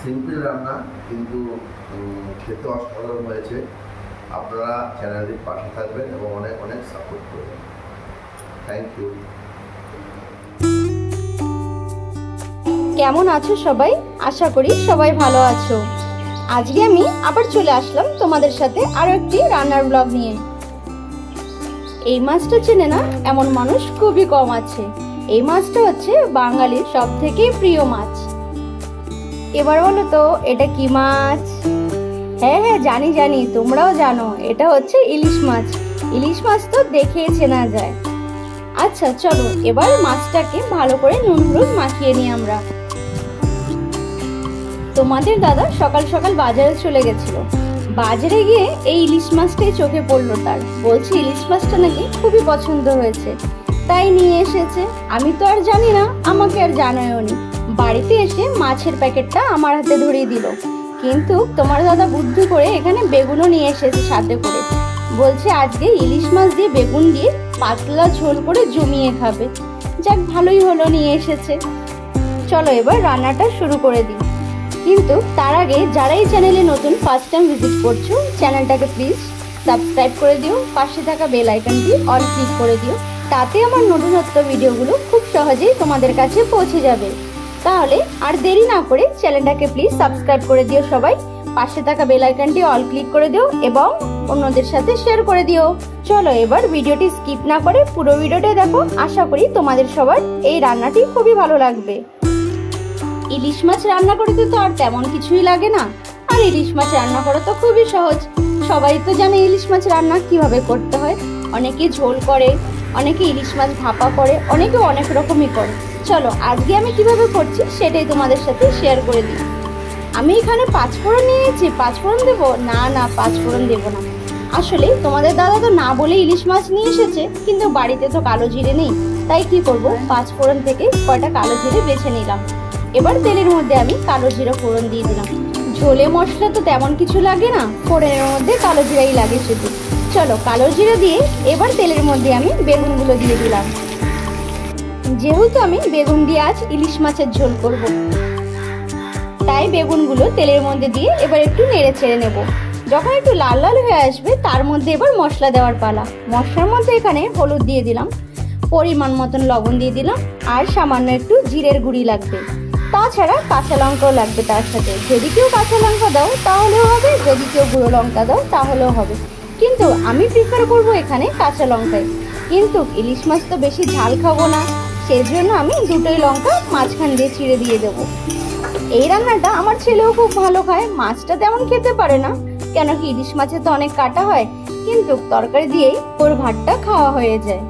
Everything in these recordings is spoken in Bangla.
সিম্পল রান্না কিন্তু খেতে অসাধারণ হয়েছে। আপনারা চ্যানেলটির পাশে থাকবেন এবং অনেক অনেক সাপোর্ট করবেন। Thank you. কেমন আছো সবাই? আশা করি সবাই ভালো আছো। আজকে আমি আবার চলে আসলাম তোমাদের সাথে আরো একটি রান্নার ব্লগ নিয়ে। এই মাছটা চেনে না এমন মানুষ খুবই কম আছে। এই মাছটা হচ্ছে বাঙালির সব থেকে প্রিয় মাছ। এবার বলো তো এটা কি মাছ? হ্যাঁ হ্যাঁ জানি জানি, তোমরাও জানো, এটা হচ্ছে ইলিশ মাছ। ইলিশ মাছ তো দেখেই চেনা যায়। আচ্ছা চলো এবার মাছটাকে ভালো করে নুন হলুদ মাখিয়ে নিই আমরা। তোমাদের দাদা সকাল সকাল বাজারে চলে গেছিল। বাজারে গিয়ে এই ইলিশ মাছটাই চোখে পড়লো তার। বলছে ইলিশ মাছটা নাকি খুবই পছন্দ হয়েছে, তাই নিয়ে এসেছে। আমি তো আর জানি না, আমাকে আর জানায়ও নি। বাড়িতে এসে মাছের প্যাকেটটা আমার হাতে ধরিয়ে দিল। কিন্তু তোমার দাদা বুদ্ধি করে এখানে বেগুনও নিয়ে এসেছে সাথে করে। বলছে আজকে ইলিশ মাছ দিয়ে বেগুন দিয়ে পাতলা ঝোল করে জমিয়ে খাবে। যাক ভালোই হলো নিয়ে এসেছে। চলো এবার রান্নাটা শুরু করে দিই। কিন্তু তার আগে যারা এই চ্যানেলে নতুন ফার্স্ট টাইম ভিজিট করছো, চ্যানেলটাকে প্লিজ সাবস্ক্রাইব করে দিও। পাশে থাকা বেল আইকনটি অল ক্লিক করে দিও, তাতে আমার নতুনত্ব ভিডিওগুলো খুব সহজেই তোমাদের কাছে পৌঁছে যাবে। তাহলে আর দেরি না করে চ্যানেলটাকে প্লিজ সাবস্ক্রাইব করে দিও সবাই। পাশে থাকা বেল আইকনটি অল ক্লিক করে দিও এবং অন্যদের সাথে শেয়ার করে দিও। চলো এবার ভিডিওটি স্কিপ না করে পুরো ভিডিওটা দেখো। আশা করি তোমাদের সবার এই রান্নাটি খুবই ভালো লাগবে। ইলিশ মাছ রান্না করতে তো আর তেমন কিছুই লাগে না, আর ইলিশ মাছ রান্না করা তো খুবই সহজ। সবাই তো জানে ইলিশ মাছ রান্না কিভাবে করতে হয়। অনেকে ঝোল করে, অনেকে ইলিশ মাছ ভাপা করে, অনেকে অনেক রকমই করে। চলো আজকে আমি কিভাবে করছি সেটাই তোমাদের সাথে শেয়ার করে দিই। আমি এখানে 5 ফোড়ন নিয়েছি। 5 ফোড়ন দেবো? না না, 5 ফোড়ন দেবো না। আসলে তোমাদের দাদা তো না বলে ইলিশ মাছ নিয়ে এসেছে, কিন্তু বাড়িতে তো কালো জিরে নেই, তাই কি করব, 5 ফোড়ন থেকে কয়টা কালো জিরে বেছে নিলাম। এবার তেলের মধ্যে আমি কালো জিরা ফোড়ন দিয়ে দিলাম। ঝোলে মশলা তো তেমন কিছু লাগে না, ফোড়নের মধ্যে কালো জিরাই লাগে শুধু। চলো কালো জিরা দিয়ে এবার তেলের মধ্যে আমি বেগুনগুলো দিয়ে দিলাম। যেহেতু আমি বেগুন দিয়ে আজ ইলিশ মাছের ঝোল করব, তাই বেগুনগুলো তেলের মধ্যে দিয়ে এবার একটু নেড়ে ছেড়ে নেব। যখন একটু লাল লাল হয়ে আসবে তার মধ্যে এবার মশলা দেওয়ার পালা। মশলার মধ্যে এখানে হলুদ দিয়ে দিলাম, পরিমাণ মতন লবণ দিয়ে দিলাম, আর সামান্য একটু জিরের গুঁড়ি লাগবে। তাছাড়া কাঁচা লঙ্কাও লাগবে তার সাথে। যদি কেউ কাঁচা লঙ্কা দাও তাহলেও হবে, যদি কেউ গুঁড়ো লঙ্কা দাও তাহলেও হবে, কিন্তু আমি প্রিফার করবো এখানে কাঁচা লঙ্কাই। কিন্তু ইলিশ মাছ তো বেশি ঝাল খাবো না, সেই জন্য আমি দুটোই লঙ্কা মাঝখান দিয়ে চিড়ে দিয়ে দেবো। এই রান্নাটা আমার ছেলেও খুব ভালো খায়। মাছটা তেমন খেতে পারে না, কেন কি ইলিশ মাছে তো অনেক কাটা হয়, কিন্তু তরকারি দিয়েই ওর ভাতটা খাওয়া হয়ে যায়।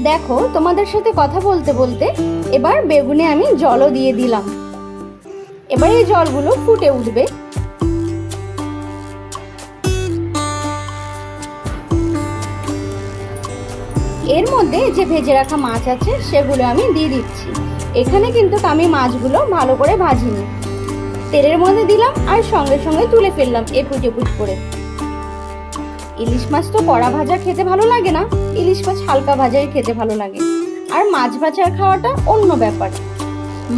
দেখো তোমাদের সাথে কথা বলতে বলতে এবার বেগুনে আমি জলও দিয়ে দিলাম। এবার এই জলগুলো ফুটে উঠবে। এর মধ্যে যে ভেজে রাখা মাছ আছে সেগুলো আমি দিয়ে দিচ্ছি। এখানে কিন্তু আমি মাছগুলো ভালো করে ভাজিনি, তেলের মধ্যে দিলাম আর সঙ্গে সঙ্গে তুলে ফেললাম এপুট এপুট করে। ইলিশ মাছ তো কড়া ভাজা খেতে ভালো লাগে না, ইলিশ মাছ হালকা ভাজাই খেতে ভালো লাগে। আর মাছ ভাজা খাওয়াটা অন্য ব্যাপার।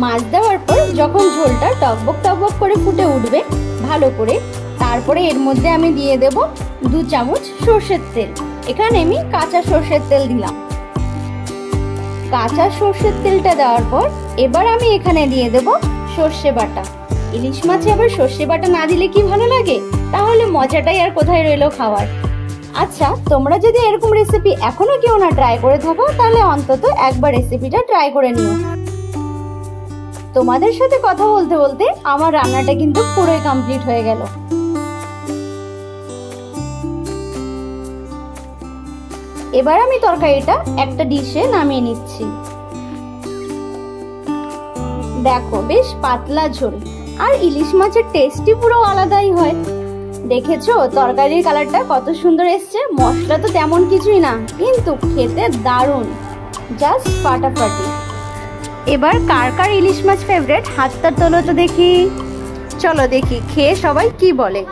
মাছ দেওয়ার পর যখন ঝোলটা টকবক টকবক করে ফুটে উঠবে ভালো করে, তারপরে এর মধ্যে আমি দিয়ে দেব 2 চামচ সর্ষের তেল। এখানে আমি কাঁচা সর্ষের তেল দিলাম। কাঁচা সর্ষের তেলটা দেওয়ার পর এবার আমি এখানে দিয়ে দেব সর্ষে বাটা। ইলিশ মাছে আবার সর্ষে বাটা না দিলে কি ভালো লাগে? তাহলে মজাটাই আর কোথায় রইলো খাওয়ার। আচ্ছা তোমরা যদি এরকম রেসিপি এখনো কেউ না ট্রাই করে থাকো, তাহলে অন্তত একবার রেসিপিটা ট্রাই করে নিও। তোমাদের সাথে কথা বলতে বলতে আমার রান্নাটা কিন্তু পুরোই কমপ্লিট হয়ে গেল। এবার আমি তরকারিটা একটা ডিশে নামিয়ে নিচ্ছি। দেখো বেশ পাতলা ঝোল, আর ইলিশ মাছের টেস্টই পুরো আলাদাই হয়। দেখেছো তরকারির কালারটা কত সুন্দর এসছে। মশলা তো তেমন কিছুই না, কিন্তু খেতে দারুণ, জাস্ট ফাটাফাটি। এবার কার কার ইলিশ মাছ ফেভারিট হাতটা তোলো তো দেখি। চলো দেখি খেয়ে সবাই কি বলে।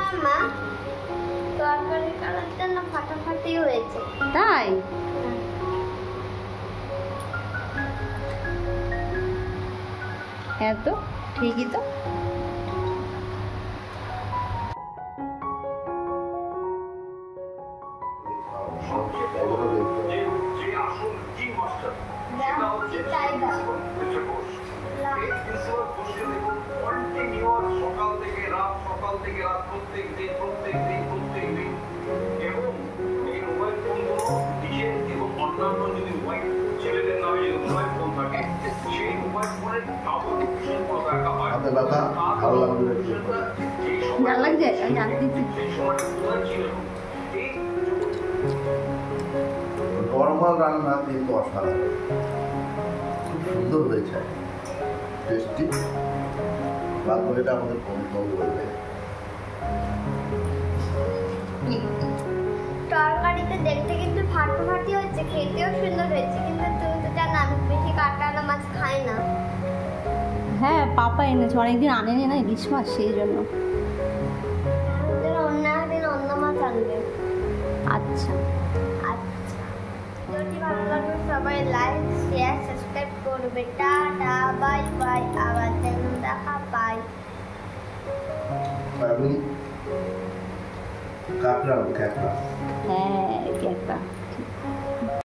তরকারির কালারটা না ফাটাফাটি হয়েছে। তাই? হ্যাঁ তো ঠিকই তো। থেকে রাত প্রত্যেক দিন এবং এই মোবাইল ফোনগুলো নিজের এবং অন্যান্য যদি মোবাইল ছেলেদের নামে যদি মোবাইল ফোন থাকে সেই মোবাইল ফোনের ডাবল শুল্ক রাখা হয়। আপনার কথা ভালো লাগবে ভালো লাগছে আমি জানতে সেই সময়টা কোথায় ছিল এই নর্মাল রান্না কিন্তু অসাধারণ, খুব সুন্দর হয়েছে, টেস্টি। বাদ বাকিটা আমাদের কম বলবে। তরকারিতে দেখতে কিন্তু ফাটাফাটি হচ্ছে, খেতেও সুন্দর হয়েছে, কিন্তু তুমি তো জানো আমি বেশি কাটানো মাছ খাই না। হ্যাঁ পাপা এনেছে, অনেকদিন আনেনি না ইলিশ মাছ, সেই জন্য। আমাদের অন্য একদিন অন্য মাছ আনবে। আচ্ছা আচ্ছা, যদি ভালো লাগবে সবাই লাইক শেয়ার সাবস্ক্রাইব করবে। টাটা বাই বাই, আবার দেখা বাই। আমি কাঁকড়া হ্যাঁ এটা একটা